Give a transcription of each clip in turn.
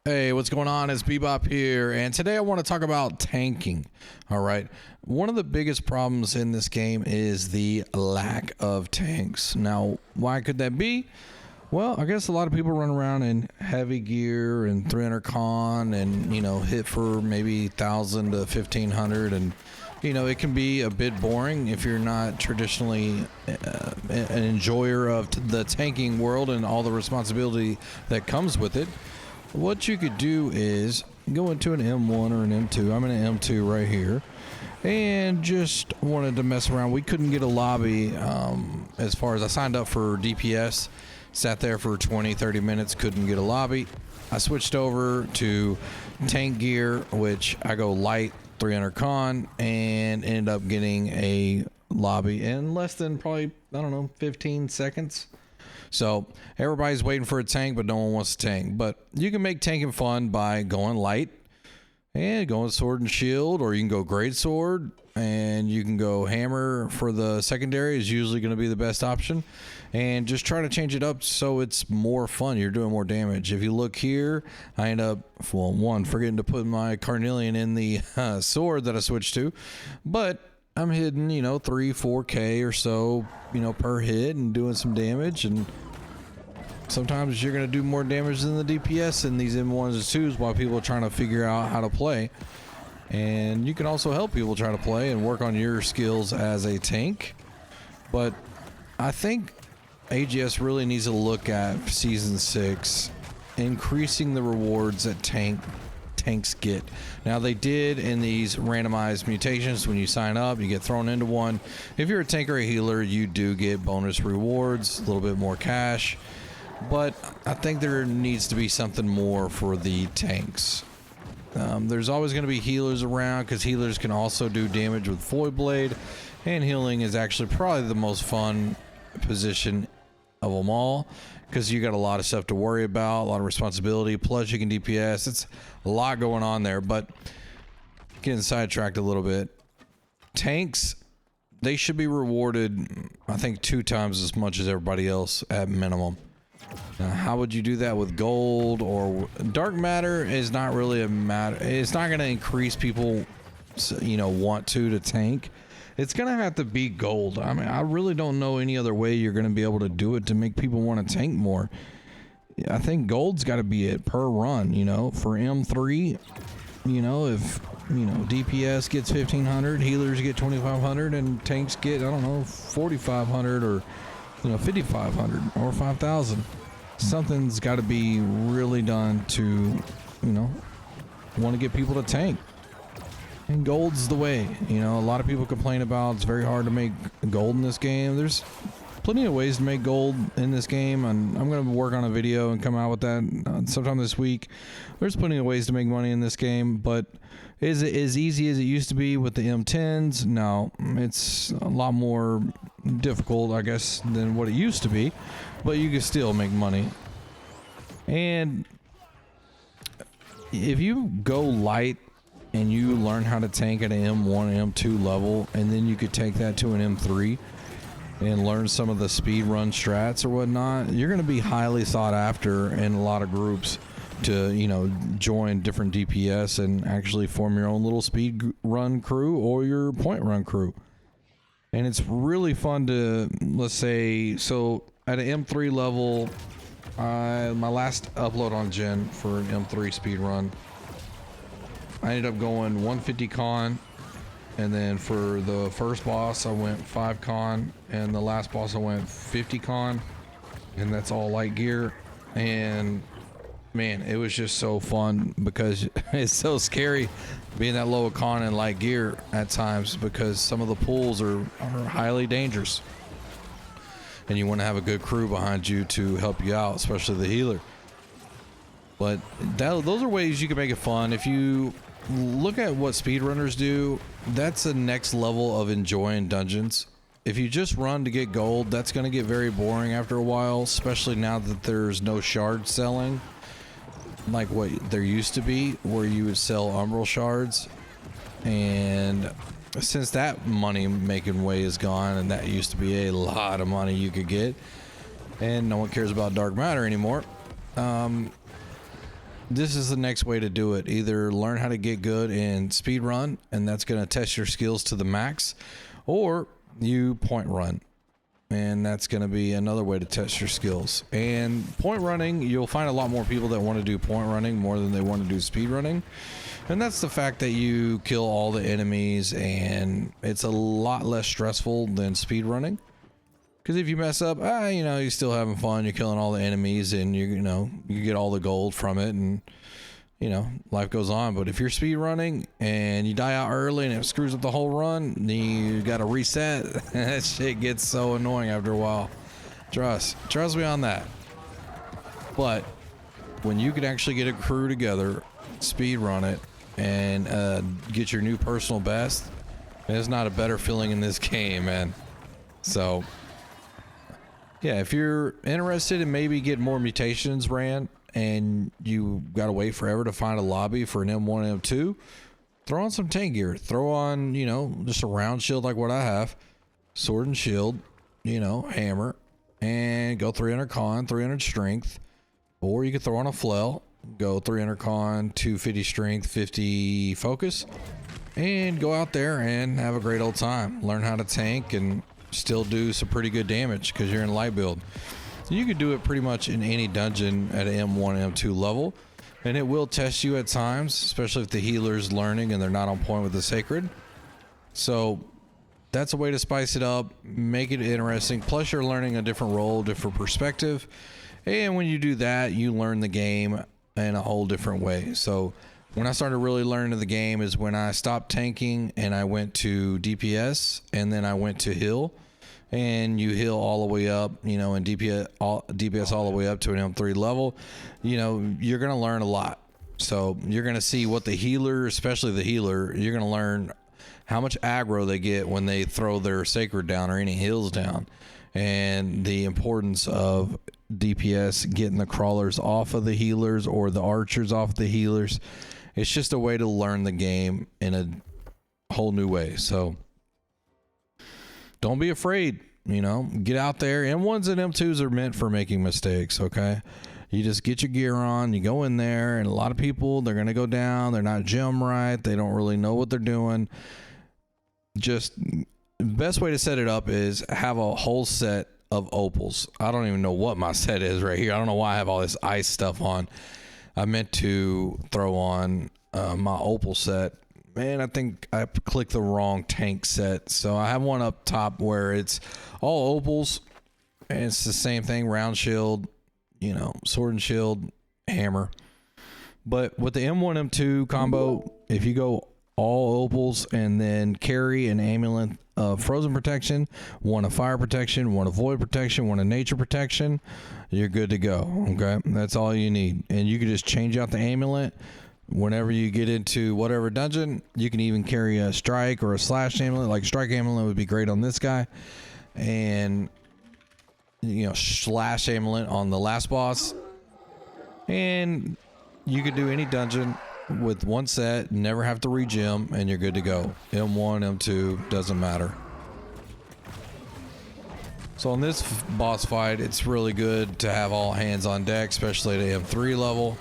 Hey, what's going on? It's Bebop here, and today I want to talk about tanking. All right. One of the biggest problems in this game is the lack of tanks. Now, why could that be? Well, I guess a lot of people run around in heavy gear and 300 con and, hit for maybe 1,000 to 1,500, and it can be a bit boring if you're not traditionally an enjoyer of the tanking world and all the responsibility that comes with it. What you could do is go into an M1 or an M2. I'm in an M2 right here, and just wanted to mess around. We couldn't get a lobby as far as I signed up for DPS, sat there for 20-30 minutes, couldn't get a lobby. I switched over to tank gear, which I go light 300 con, and ended up getting a lobby in less than probably, 15 seconds. So everybody's waiting for a tank, but no one wants to tank. But you can make tanking fun by going light and going sword and shield, or you can go great sword, and you can go hammer for the secondary is usually going to be the best option. And just try to change it up so it's more fun. You're doing more damage. If you look here, I end up, forgetting to put my Carnelian in the sword that I switched to. But I'm hitting, 3-4K or so, per hit and doing some damage. And sometimes you're going to do more damage than the DPS in these M1s and 2s while people are trying to figure out how to play. And you can also help people try to play and work on your skills as a tank. But I think AGS really needs to look at Season 6, increasing the rewards that tanks get. Now, they did in these randomized mutations. When you sign up, you get thrown into one. If you're a tank or a healer, you do get bonus rewards, a little bit more cash. But I think there needs to be something more for the tanks. There's always going to be healers around, because healers can also do damage with Void Blade, and healing is actually probably the most fun position of them all, because you got a lot of stuff to worry about, a lot of responsibility, plus you can DPS. It's a lot going on there. But getting sidetracked a little bit, tanks, they should be rewarded, I think, 2 times as much as everybody else at minimum. Now, how would you do that with gold? Or dark matter is not really a matter. It's not going to increase people want to tank. It's going to have to be gold. I mean, I really don't know any other way you're going to be able to do it to make people want to tank more. I think gold's got to be it per run, for M3, if, DPS gets 1,500, healers get 2,500, and tanks get, 4,500 or, 5,500 or 5,000. Something's got to be really done to, want to get people to tank. And gold's the way. A lot of people complain about it's very hard to make gold in this game. There's plenty of ways to make gold in this game, and I'm going to work on a video and come out with that sometime this week. There's plenty of ways to make money in this game, but is it as easy as it used to be with the M10s? No, it's a lot more difficult, I guess, than what it used to be, but you can still make money. And if you go light and you learn how to tank at an M1, M2 level, and then you could take that to an M3 and learn some of the speed run strats or whatnot, you're going to be highly sought after in a lot of groups to, join different DPS and actually form your own little speed run crew or your point run crew. And it's really fun to, let's say, so at an M3 level, my last upload on Gen for an M3 speed run, I ended up going 150 con, and then for the first boss I went 5 con, and the last boss I went 50 con, and that's all light gear. And man, it was just so fun, because it's so scary being that low of con and light gear at times, because some of the pools are highly dangerous, and you want to have a good crew behind you to help you out, especially the healer. But those are ways you can make it fun. If you look at what speedrunners do, that's the next level of enjoying dungeons. If you just run to get gold, that's going to get very boring after a while, especially now that there's no shard selling like what there used to be, where you would sell umbral shards. And since that money making way is gone, and that used to be a lot of money you could get, and no one cares about dark matter anymore, this is the next way to do it. Either learn how to get good in speed run, and that's going to test your skills to the max, or you point run, and that's going to be another way to test your skills. And point running, you'll find a lot more people that want to do point running more than they want to do speed running. And that's the fact that you kill all the enemies, and it's a lot less stressful than speed running. Because if you mess up, you know, you're still having fun. You're killing all the enemies, and you know, you get all the gold from it, and you know, life goes on. But if you're speed running and you die out early and it screws up the whole run, then you got to reset. That shit gets so annoying after a while. Trust me on that. But when you can actually get a crew together, speed run it, and get your new personal best, there's not a better feeling in this game, man. So yeah, if you're interested in maybe getting more mutations ran and you gotta wait forever to find a lobby for an M1, M2, throw on some tank gear. Throw on, you know, just a round shield like what I have, sword and shield, you know, hammer, and go 300 con, 300 strength, or you could throw on a flail. Go 300 con, 250 strength, 50 focus, and go out there and have a great old time. Learn how to tank and still do some pretty good damage because you're in light build. You can do it pretty much in any dungeon at an M1, M2 level, and it will test you at times, especially if the healer's learning and they're not on point with the sacred. So that's a way to spice it up, make it interesting. Plus you're learning a different role, different perspective. And when you do that, you learn the game in a whole different way. So when I started really learning the game is when I stopped tanking and I went to DPS, and then I went to heal, and you heal all the way up, you know, and DPS all the way up to an M3 level. You know, you're going to learn a lot. So you're going to see what the healer, especially the healer, you're going to learn how much aggro they get when they throw their sacred down or any heals down, and the importance of DPS getting the crawlers off of the healers or the archers off the healers. It's just a way to learn the game in a whole new way. So don't be afraid, you know, get out there. M1s and M2s are meant for making mistakes. Okay. You just get your gear on, you go in there, and a lot of people, they're going to go down. They're not gem right. They don't really know what they're doing. Just the best way to set it up is have a whole set of opals. I don't even know what my set is right here. I don't know why I have all this ice stuff on. I meant to throw on my opal set. Man, I think I clicked the wrong tank set. So I have one up top where it's all opals, and it's the same thing, round shield, you know, sword and shield, hammer. But with the M1, M2 combo, if you go all opals and then carry an amulet of frozen protection, one of fire protection, one of void protection, one of nature protection, you're good to go. Okay, that's all you need. And you can just change out the amulet whenever you get into whatever dungeon. You can even carry a strike or a slash amulet. Like strike amulet would be great on this guy, and you know, slash amulet on the last boss. And you could do any dungeon with one set, never have to regem, and you're good to go. M1, M2, doesn't matter. So on this boss fight, it's really good to have all hands on deck, especially at M3 level,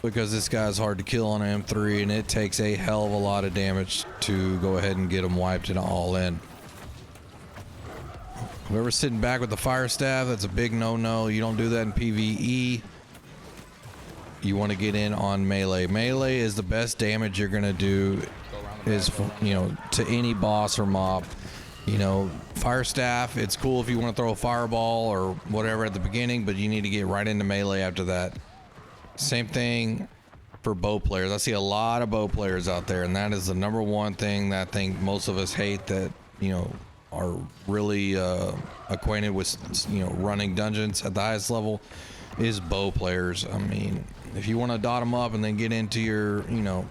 because this guy's hard to kill on M3, and it takes a hell of a lot of damage to go ahead and get him wiped and all in. Whoever's sitting back with the fire staff, that's a big no-no. You don't do that in PvE. You want to get in on melee. Melee is the best damage you're gonna do, is, you know, to any boss or mob. You know, fire staff, it's cool if you want to throw a fireball or whatever at the beginning, but you need to get right into melee after that. Same thing for bow players. I see a lot of bow players out there, and that is the number one thing that I think most of us hate, that, you know, are really acquainted with, you know, running dungeons at the highest level, is bow players. I mean, if you want to dot them up and then get into your, you know,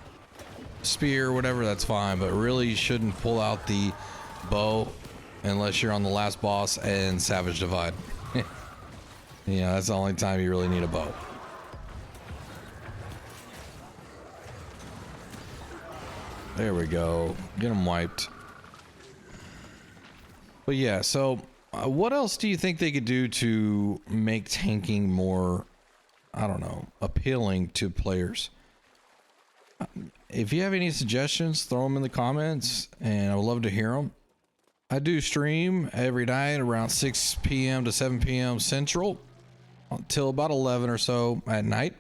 spear or whatever, that's fine, but really you shouldn't pull out the bow unless you're on the last boss and Savage Divide. You know, that's the only time you really need a bow. There we go. Get them wiped. But yeah, so what else do you think they could do to make tanking more I don't know, appealing to players. If you have any suggestions, throw them in the comments, and I would love to hear them. I do stream every night around 6 p.m. to 7 p.m. Central until about 11 or so at night.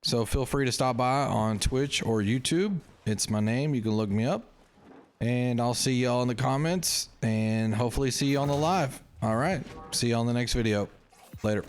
So feel free to stop by on Twitch or YouTube. It's my name. You can look me up. And I'll see y'all in the comments and hopefully see you on the live. All right. See you on the next video. Later.